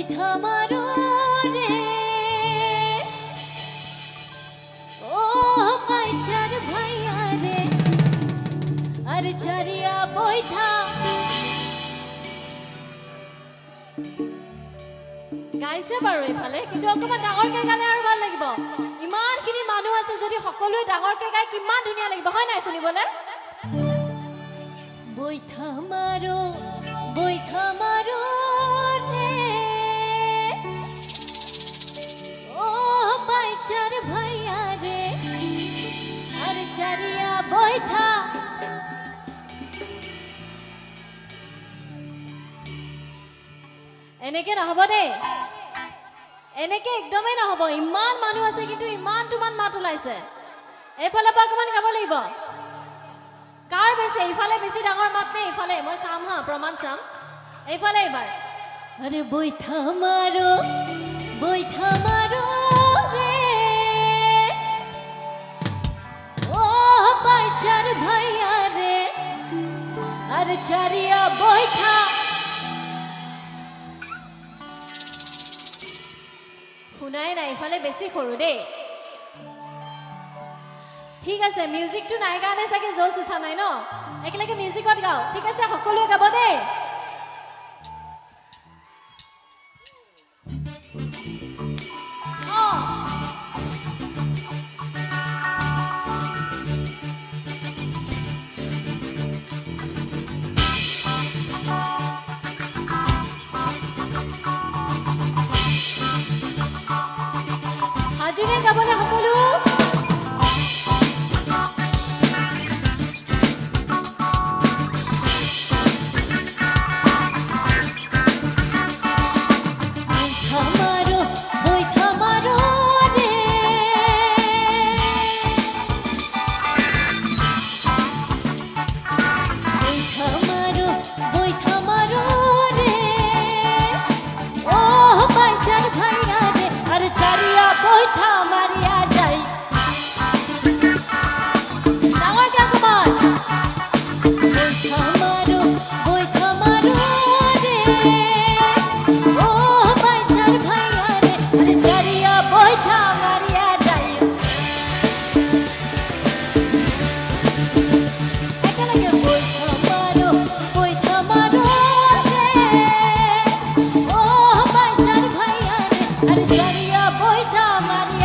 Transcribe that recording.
থামারো রে ও পাইচার ভাইয়া রে আর চারিয়া বৈঠা গাইছে বাৰু এইফালে কিন্তু অকমান ডাঙৰকে গালে আৰু ভাল লাগিব ইমানখিনি মানুহ আছে যদি সকলোৱে ডাঙৰকে গায় কিমান ধুনীয়া লাগিব হয় নাই শুনিবলে বৈঠা মাৰো রে ও পাইচার ভাইয়া রে আর চারিয়া বৈঠা এনেকে নহব দেই এনেকে একদমেই নহব ইমান মানুহ আছে কিন্তু ইমান তোমাৰ মাত ওলাইছে এইফালে পৰা অকমান গাব লাগিব কাৰ বেছি এইফালে বেছি ডাঙৰ মাত নে এইফালে মই চাম হা প্ৰমাণ চাম এইফালে এবাৰ আরে বৈঠা মাৰো রে ও পাইচার ভাইয়া রে আর চারিয়া বৈঠা শুনাই নাই ইফালে বেছি সৰু দেই ঠিক আছে মিউজিকটো নাই কাৰণে চাগে জোচ উঠা নাই ন একেলগে মিউজিকত গাও ঠিক আছে সকলোৱে গাব দেই হাজিৰে গাবলে সকলো Maria, boita Maria.